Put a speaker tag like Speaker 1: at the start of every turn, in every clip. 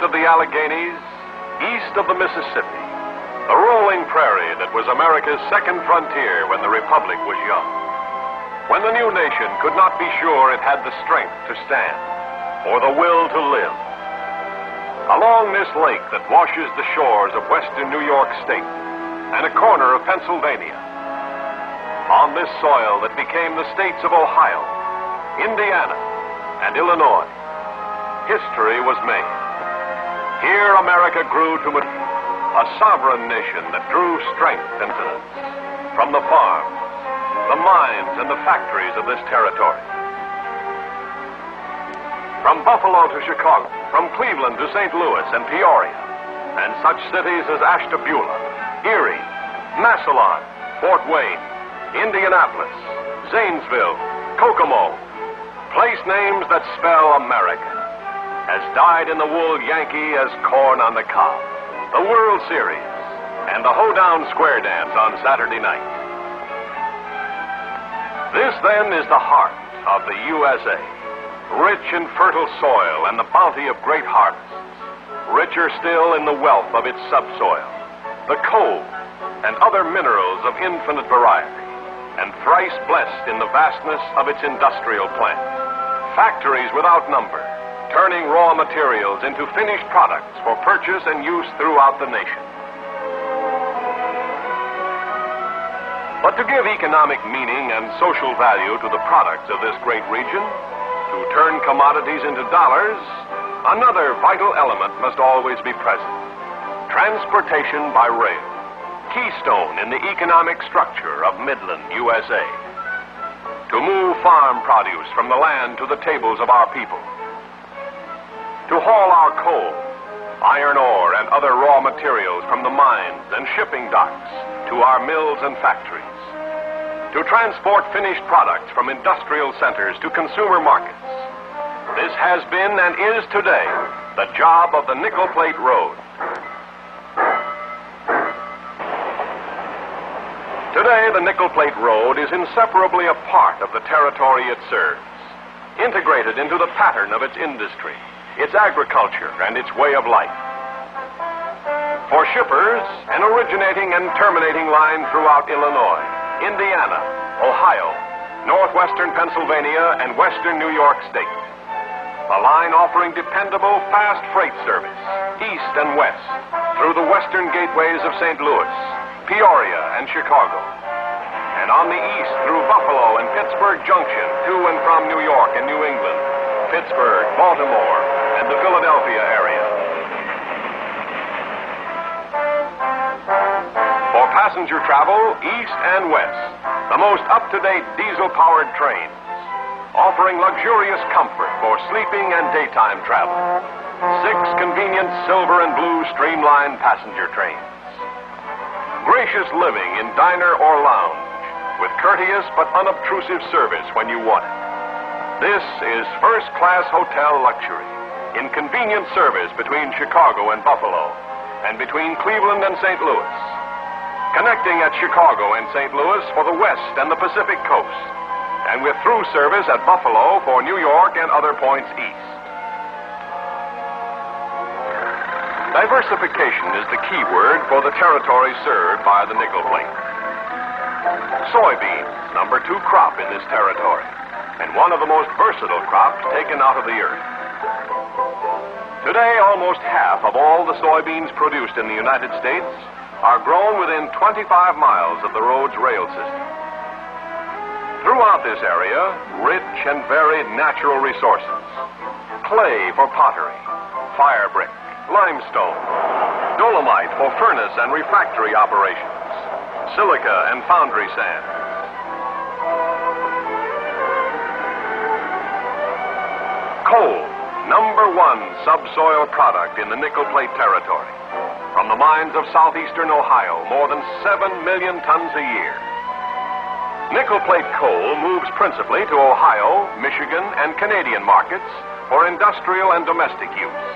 Speaker 1: of the Alleghenies, east of the Mississippi, the rolling prairie that was America's second frontier when the Republic was young, when the new nation could not be sure it had the strength to stand or the will to live. Along this lake that washes the shores of western New York State and a corner of Pennsylvania, on this soil that became the states of Ohio, Indiana, and Illinois, history was made. Here America grew to a sovereign nation that drew strength and sustenance from the farms, the mines, and the factories of this territory. From Buffalo to Chicago, from Cleveland to St. Louis and Peoria, and such cities as Ashtabula, Erie, Massillon, Fort Wayne, Indianapolis, Zanesville, Kokomo, place names that spell America, as dyed-in-the-wool Yankee as corn on the cob, the World Series, and the hoedown square dance on Saturday night. This, then, is the heart of the USA, rich in fertile soil and the bounty of great harvests, richer still in the wealth of its subsoil, the coal and other minerals of infinite variety, and thrice blessed in the vastness of its industrial plant, factories without number, turning raw materials into finished products for purchase and use throughout the nation. But to give economic meaning and social value to the products of this great region, to turn commodities into dollars, another vital element must always be present: transportation by rail, keystone in the economic structure of Midland USA. To move farm produce from the land to the tables of our people, to haul our coal, iron ore, and other raw materials from the mines and shipping docks to our mills and factories, to transport finished products from industrial centers to consumer markets. This has been and is today the job of the Nickel Plate Road. Today, the Nickel Plate Road is inseparably a part of the territory it serves, integrated into the pattern of its industry, its agriculture, and its way of life. For shippers, an originating and terminating line throughout Illinois, Indiana, Ohio, northwestern Pennsylvania, and western New York State. A line offering dependable, fast freight service, east and west, through the western gateways of St. Louis, Peoria, and Chicago, and on the east through Buffalo and Pittsburgh Junction to and from New York and New England, Pittsburgh, Baltimore, and the Philadelphia area. For passenger travel, east and west, the most up-to-date diesel-powered trains, offering luxurious comfort for sleeping and daytime travel. 6 convenient silver and blue streamlined passenger trains. Gracious living in diner or lounge, with courteous but unobtrusive service when you want it. This is first-class hotel luxury, in convenient service between Chicago and Buffalo, and between Cleveland and St. Louis, connecting at Chicago and St. Louis for the West and the Pacific Coast, and with through service at Buffalo for New York and other points east. Diversification is the key word for the territory served by the Nickel Plate. Soybeans, number 2 crop in this territory, and one of the most versatile crops taken out of the earth. Today, almost half of all the soybeans produced in the United States are grown within 25 miles of the road's rail system. Throughout this area, rich and varied natural resources: clay for pottery, fire brick, limestone, dolomite for furnace and refractory operations, silica and foundry sand. Coal, number 1 subsoil product in the Nickel Plate territory. From the mines of southeastern Ohio, more than 7 million tons a year. Nickel Plate coal moves principally to Ohio, Michigan, and Canadian markets for industrial and domestic use.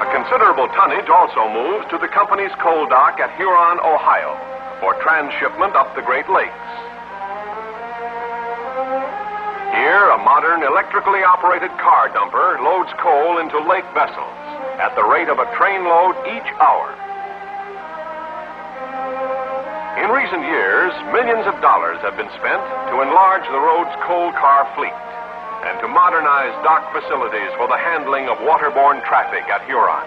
Speaker 1: A considerable tonnage also moves to the company's coal dock at Huron, Ohio, for transshipment up the Great Lakes. Here Here, a modern electrically operated car dumper loads coal into lake vessels at the rate of a train load each hour. In recent years, millions of dollars have been spent to enlarge the road's coal car fleet and to modernize dock facilities for the handling of waterborne traffic at Huron.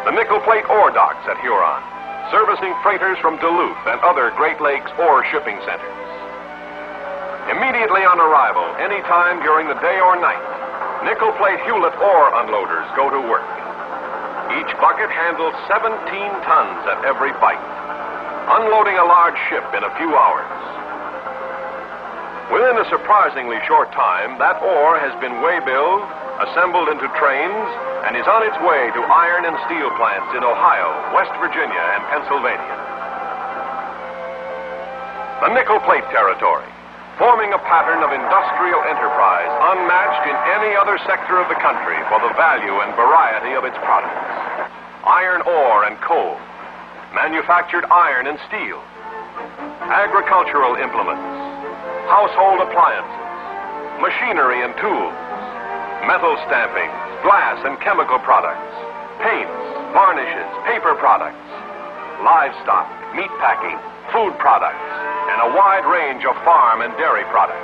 Speaker 1: The nickel plate ore docks at Huron, servicing freighters from Duluth and other Great Lakes ore shipping centers. Immediately on arrival, any time during the day or night, nickel plate Hewlett ore unloaders go to work. Each bucket handles 17 tons at every bite, unloading a large ship in a few hours. Within a surprisingly short time, that ore has been way-billed, assembled into trains, and is on its way to iron and steel plants in Ohio, West Virginia, and Pennsylvania. The nickel plate territory, forming a pattern of industrial enterprise unmatched in any other sector of the country for the value and variety of its products. Iron ore and coal, manufactured iron and steel, agricultural implements, household appliances, machinery and tools, metal stamping, glass and chemical products, paints, varnishes, paper products, livestock, meat packing, food products, and a wide range of farm and dairy products.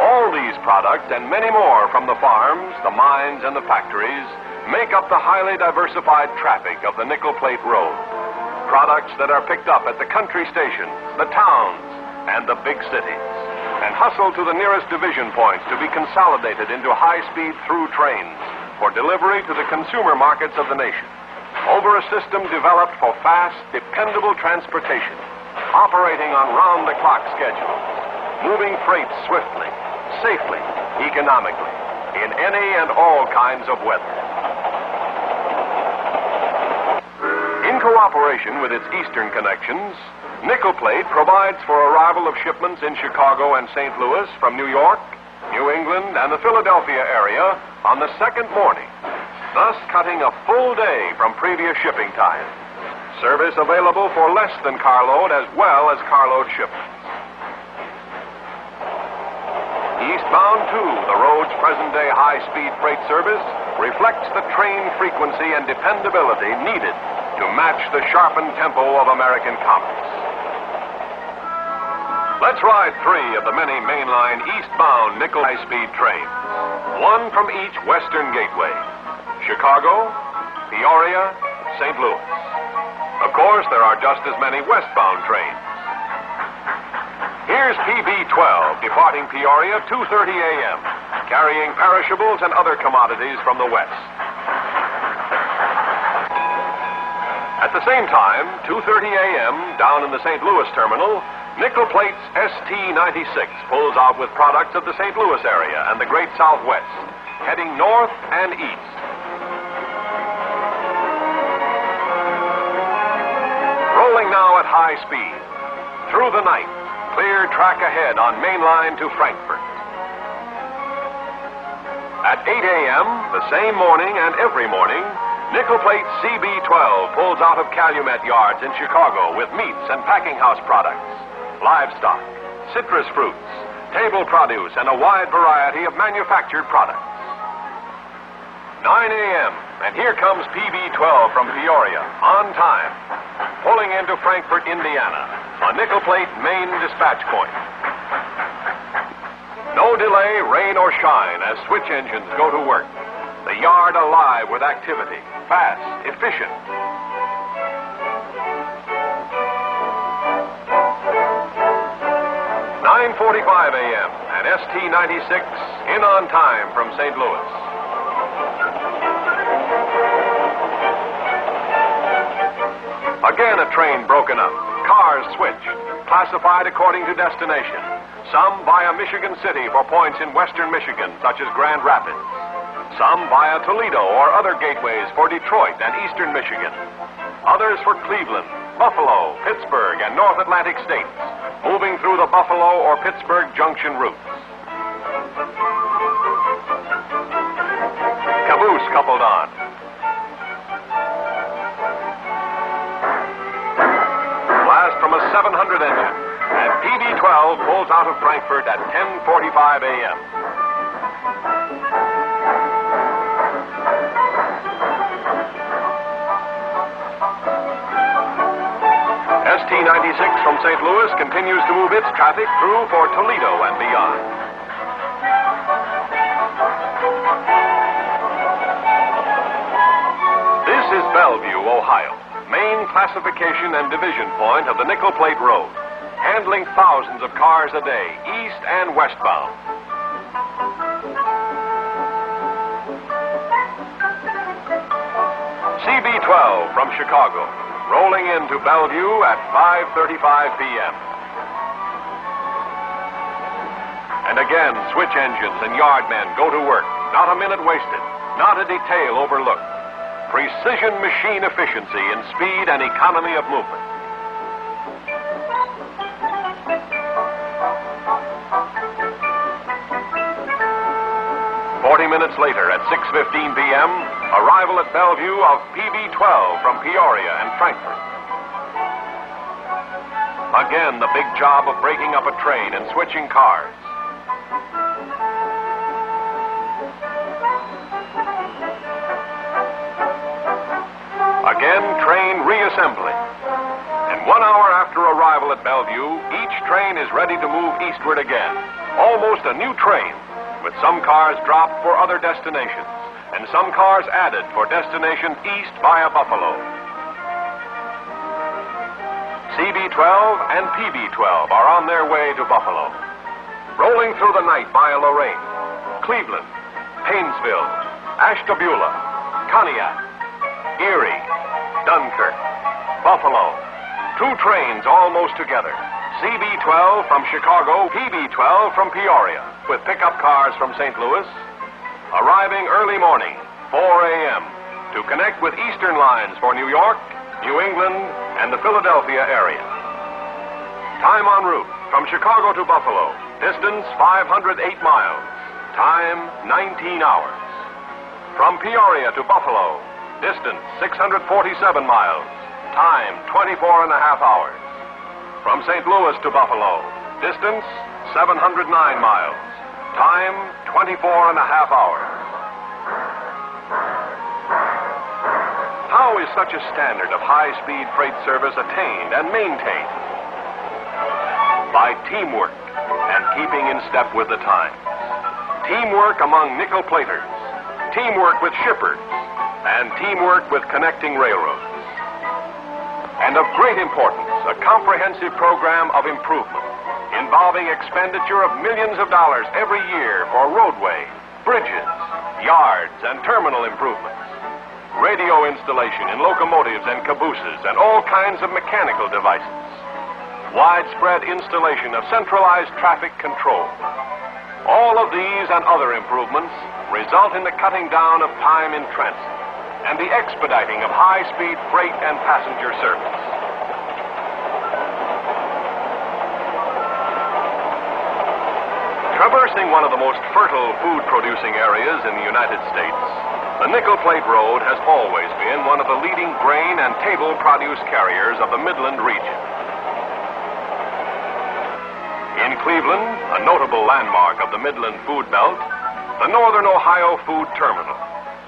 Speaker 1: All these products and many more from the farms, the mines, and the factories make up the highly diversified traffic of the nickel plate road. Products that are picked up at the country stations, the towns, and the big cities, and hustled to the nearest division points to be consolidated into high-speed through trains for delivery to the consumer markets of the nation, over a system developed for fast, dependable transportation, operating on round-the-clock schedules, moving freight swiftly, safely, economically, in any and all kinds of weather. In cooperation with its eastern connections, Nickel Plate provides for arrival of shipments in Chicago and St. Louis from New York, New England, and the Philadelphia area on the second morning, thus cutting a full day from previous shipping time. Service available for less than carload as well as carload shipments. Eastbound, too, the road's present-day high-speed freight service reflects the train frequency and dependability needed to match the sharpened tempo of American commerce. Let's ride 3 of the many mainline eastbound nickel high-speed trains, one from each western gateway: Chicago, Peoria, St. Louis. Of course, there are just as many westbound trains. Here's PB-12 departing Peoria 2:30 a.m., carrying perishables and other commodities from the west. At the same time, 2:30 a.m., down in the St. Louis terminal, Nickel Plate's ST-96 pulls out with products of the St. Louis area and the Great Southwest, heading north and east. Rolling now at high speed, through the night, clear track ahead on main line to Frankfort. At 8 a.m., the same morning and every morning, Nickel Plate CB-12 pulls out of Calumet yards in Chicago with meats and packing house products, livestock, citrus fruits, table produce, and a wide variety of manufactured products. 9 a.m., and here comes PB-12 from Peoria, on time, pulling into Frankfort, Indiana, a Nickel Plate main dispatch point. No delay, rain or shine, as switch engines go to work. The yard alive with activity, fast, efficient. 9:45 a.m. and ST-96 in on time from St. Louis. Again a train broken up, cars switched, classified according to destination. Some via Michigan City for points in western Michigan, such as Grand Rapids. Some via Toledo or other gateways for Detroit and eastern Michigan. Others for Cleveland, Buffalo, Pittsburgh, and North Atlantic states, moving through the Buffalo or Pittsburgh junction routes. Caboose coupled on. Blast from a 700 engine, and PB CB-12 pulls out of Frankfurt at 10:45 a.m. ST-96 from St. Louis continues to move its traffic through for Toledo and beyond. This is Bellevue, Ohio, main classification and division point of the Nickel Plate Road, handling thousands of cars a day, east and westbound. CB-12 from Chicago, rolling into Bellevue at 5:35 p.m. And again, switch engines and yard men go to work. Not a minute wasted, not a detail overlooked. Precision machine efficiency in speed and economy of movement. Minutes later, at 6:15 p.m., arrival at Bellevue of PB-12 from Peoria and Frankfurt. Again, the big job of breaking up a train and switching cars. Again, train reassembling. And 1 hour after arrival at Bellevue, each train is ready to move eastward again. Almost a new train, with some cars dropped for other destinations, and some cars added for destinations east via Buffalo. CB-12 and PB-12 are on their way to Buffalo. Rolling through the night via Lorain, Cleveland, Painesville, Ashtabula, Conneaut, Erie, Dunkirk, Buffalo. Two trains almost together. CB-12 from Chicago, PB-12 from Peoria, with pickup cars from St. Louis, arriving early morning, 4 a.m., to connect with eastern lines for New York, New England, and the Philadelphia area. Time en route from Chicago to Buffalo, distance 508 miles, time 19 hours. From Peoria to Buffalo, distance 647 miles, time 24 and a half hours. From St. Louis to Buffalo, distance 709 miles, time 24 and a half hours. How is such a standard of high-speed freight service attained and maintained? By teamwork and keeping in step with the times. Teamwork among nickel platers, teamwork with shippers, and teamwork with connecting railroads. And of great importance, a comprehensive program of improvement involving expenditure of millions of dollars every year for roadway, bridges, yards, and terminal improvements. Radio installation in locomotives and cabooses and all kinds of mechanical devices. Widespread installation of centralized traffic control. All of these and other improvements result in the cutting down of time in transit and the expediting of high-speed freight and passenger service. Traversing one of the most fertile food-producing areas in the United States, the Nickel Plate Road has always been one of the leading grain and table produce carriers of the Midland region. In Cleveland, a notable landmark of the Midland food belt, the Northern Ohio Food Terminal,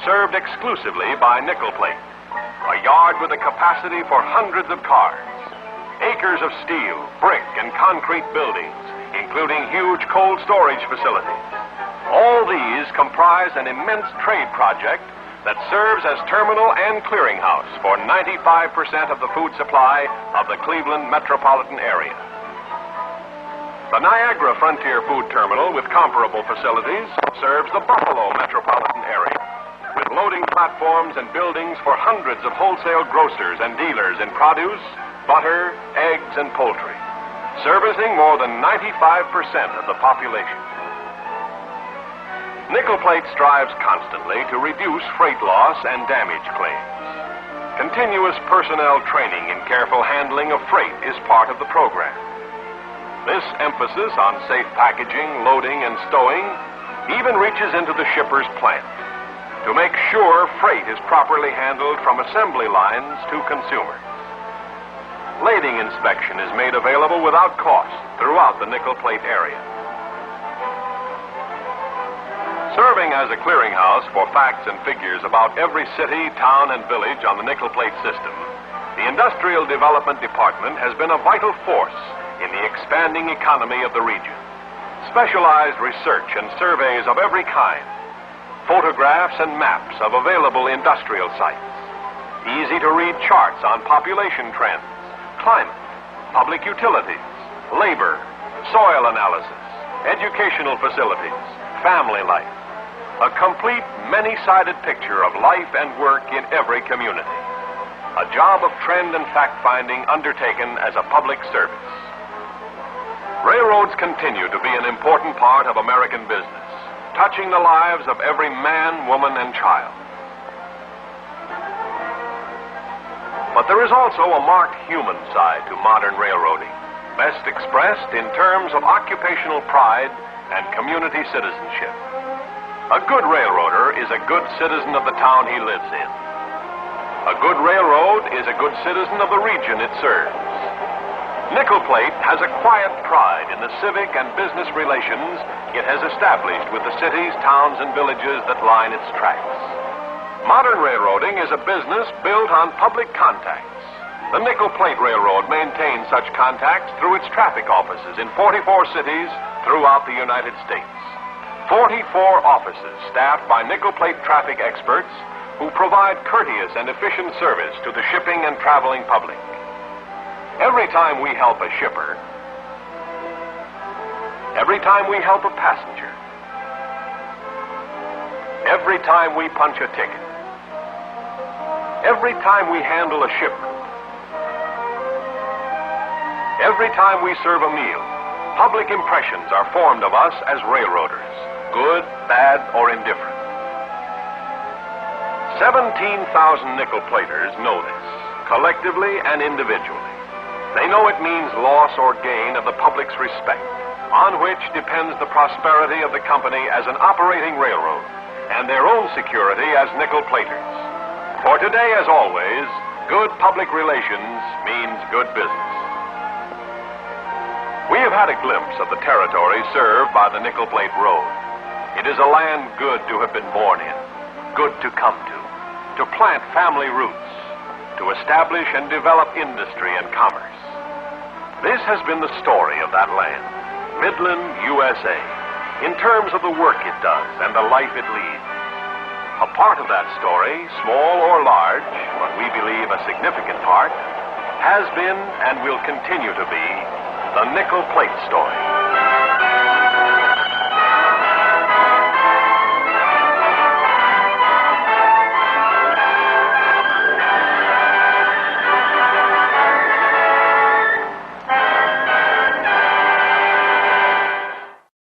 Speaker 1: served exclusively by nickel plate, a yard with a capacity for hundreds of cars, acres of steel, brick, and concrete buildings, including huge cold storage facilities. All these comprise an immense trade project that serves as terminal and clearinghouse for 95% of the food supply of the Cleveland metropolitan area. The Niagara Frontier Food Terminal, with comparable facilities, serves the Buffalo metropolitan area, with loading platforms and buildings for hundreds of wholesale grocers and dealers in produce, butter, eggs, and poultry, servicing more than 95% of the population. Nickel Plate strives constantly to reduce freight loss and damage claims. Continuous personnel training in careful handling of freight is part of the program. This emphasis on safe packaging, loading, and stowing even reaches into the shipper's plant to make sure freight is properly handled from assembly lines to consumers. Lading inspection is made available without cost throughout the nickel plate area. Serving as a clearinghouse for facts and figures about every city, town, and village on the nickel plate system, the Industrial Development Department has been a vital force in the expanding economy of the region. Specialized research and surveys of every kind, photographs and maps of available industrial sites, easy-to-read charts on population trends, climate, public utilities, labor, soil analysis, educational facilities, family life. A complete, many-sided picture of life and work in every community. A job of trend and fact-finding undertaken as a public service. Railroads continue to be an important part of American business, touching the lives of every man, woman, and child. But there is also a marked human side to modern railroading, best expressed in terms of occupational pride and community citizenship. A good railroader is a good citizen of the town he lives in. A good railroad is a good citizen of the region it serves. Nickel Plate has a quiet pride in the civic and business relations it has established with the cities, towns, and villages that line its tracks. Modern railroading is a business built on public contacts. The Nickel Plate Railroad maintains such contacts through its traffic offices in 44 cities throughout the United States. 44 offices staffed by nickel plate traffic experts who provide courteous and efficient service to the shipping and traveling public. Every time we help a shipper, every time we help a passenger, every time we punch a ticket, every time we handle a shipment, every time we serve a meal, public impressions are formed of us as railroaders. Good, bad, or indifferent. 17,000 nickel platers know this, collectively and individually. They know it means loss or gain of the public's respect, on which depends the prosperity of the company as an operating railroad, and their own security as nickel platers. For today, as always, good public relations means good business. We have had a glimpse of the territory served by the Nickel Plate Road. It is a land good to have been born in, good to come to plant family roots, to establish and develop industry and commerce. This has been the story of that land, Midland USA, in terms of the work it does and the life it leads. A part of that story, small or large, but we believe a significant part, has been and will continue to be the Nickel Plate story.